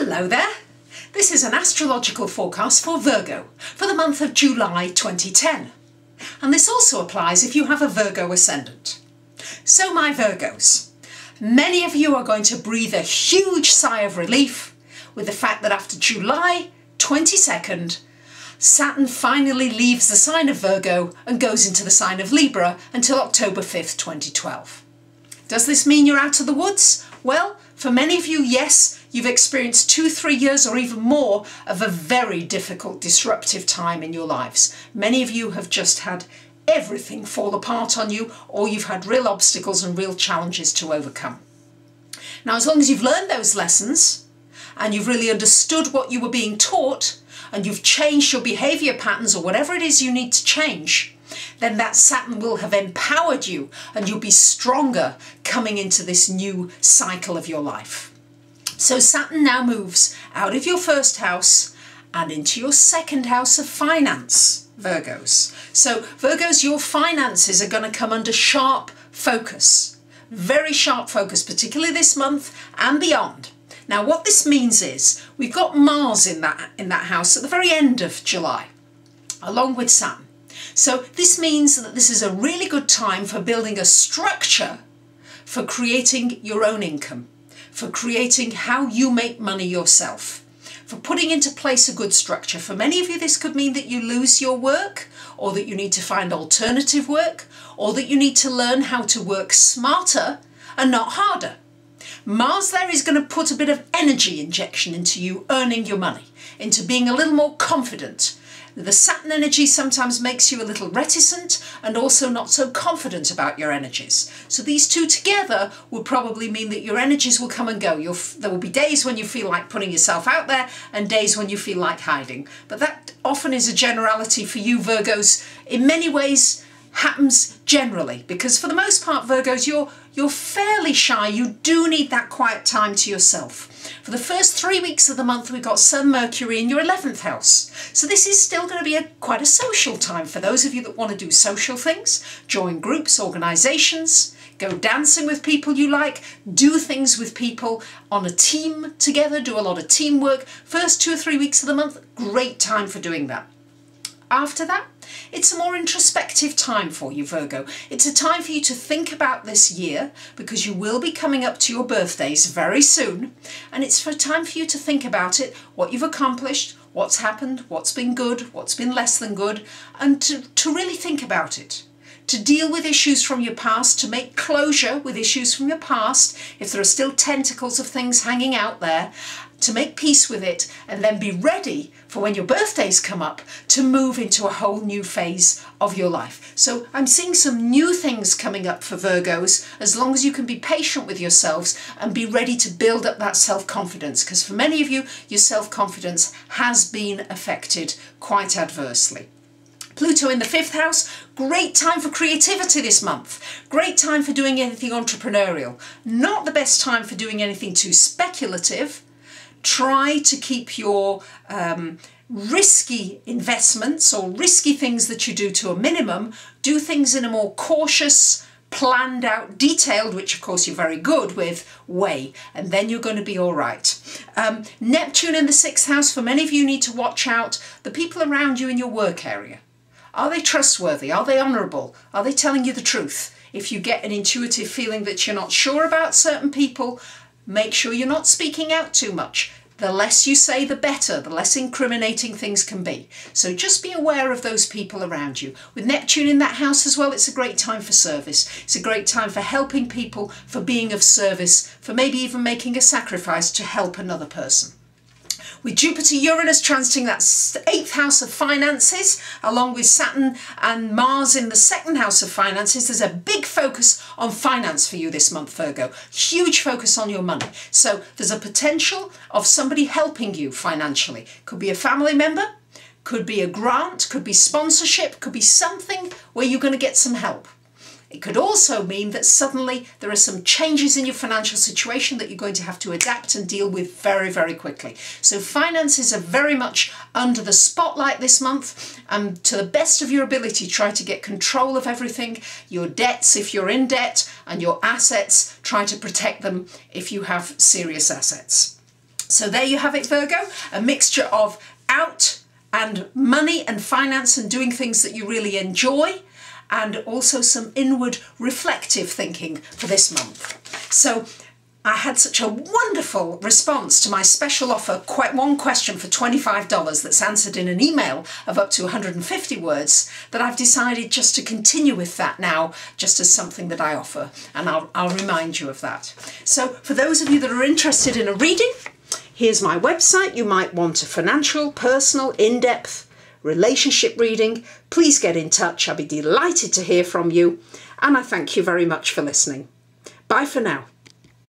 Hello there! This is an astrological forecast for Virgo for the month of July 2010. And this also applies if you have a Virgo ascendant. So my Virgos, many of you are going to breathe a huge sigh of relief with the fact that after July 22nd, Saturn finally leaves the sign of Virgo and goes into the sign of Libra until October 5th, 2012. Does this mean you're out of the woods? Well, for many of you, yes, you've experienced 2-3 years or even more of a very difficult, disruptive time in your lives. Many of you have just had everything fall apart on you, or you've had real obstacles and real challenges to overcome. Now, as long as you've learned those lessons and you've really understood what you were being taught and you've changed your behaviour patterns or whatever it is you need to change, then that Saturn will have empowered you and you'll be stronger coming into this new cycle of your life. So Saturn now moves out of your first house and into your second house of finance, Virgos. So Virgos, your finances are going to come under sharp focus, very sharp focus, particularly this month and beyond. Now what this means is we've got Mars in that house at the very end of July, along with Saturn. So this means that this is a really good time for building a structure for creating your own income, for creating how you make money yourself, for putting into place a good structure. For many of you, this could mean that you lose your work, or that you need to find alternative work, or that you need to learn how to work smarter and not harder. Mars there is going to put a bit of energy injection into you earning your money, into being a little more confident. The Saturn energy sometimes makes you a little reticent and also not so confident about your energies. So these two together will probably mean that your energies will come and go. There will be days when you feel like putting yourself out there and days when you feel like hiding. But that often is a generality for you Virgos. In many ways happens generally, because for the most part Virgos, you're fairly shy. You do need that quiet time to yourself. For the first 3 weeks of the month we've got Sun Mercury in your 11th house. So this is still going to be quite a social time for those of you that want to do social things, join groups, organisations, go dancing with people you like, do things with people on a team together, do a lot of teamwork. First 2 or 3 weeks of the month, great time for doing that. After that, it's a more introspective time for you, Virgo. It's a time for you to think about this year, because you will be coming up to your birthdays very soon, and it's a time for you to think about it, what you've accomplished, what's happened, what's been good, what's been less than good, and to really think about it. To deal with issues from your past, to make closure with issues from your past, if there are still tentacles of things hanging out there, to make peace with it, and then be ready for when your birthdays come up to move into a whole new phase of your life. So I'm seeing some new things coming up for Virgos, as long as you can be patient with yourselves and be ready to build up that self-confidence, because for many of you, your self-confidence has been affected quite adversely. Pluto in the 5th house, great time for creativity this month. Great time for doing anything entrepreneurial. Not the best time for doing anything too speculative. Try to keep your risky investments or risky things that you do to a minimum. Do things in a more cautious, planned out, detailed, which of course you're very good with, way, and then you're going to be all right. Neptune in the 6th house, for many of you need to watch out the people around you in your work area. Are they trustworthy? Are they honourable? Are they telling you the truth? If you get an intuitive feeling that you're not sure about certain people, make sure you're not speaking out too much. The less you say, the better, the less incriminating things can be. So just be aware of those people around you. With Neptune in that house as well, it's a great time for service. It's a great time for helping people, for being of service, for maybe even making a sacrifice to help another person. With Jupiter-Uranus transiting that 8th house of finances, along with Saturn and Mars in the 2nd house of finances, there's a big focus on finance for you this month, Virgo. Huge focus on your money. So there's a potential of somebody helping you financially. Could be a family member, could be a grant, could be sponsorship, could be something where you're going to get some help. It could also mean that suddenly there are some changes in your financial situation that you're going to have to adapt and deal with very, very quickly. So finances are very much under the spotlight this month, and to the best of your ability, try to get control of everything. Your debts, if you're in debt, and your assets, try to protect them if you have serious assets. So there you have it, Virgo, a mixture of out and money and finance and doing things that you really enjoy, and also some inward reflective thinking for this month. So I had such a wonderful response to my special offer, one question for $25 that's answered in an email of up to 150 words, that I've decided just to continue with that now, just as something that I offer, and I'll remind you of that. So for those of you that are interested in a reading, here's my website. You might want a financial, personal, in-depth relationship reading. Please get in touch. I'll be delighted to hear from you, and I thank you very much for listening. Bye for now.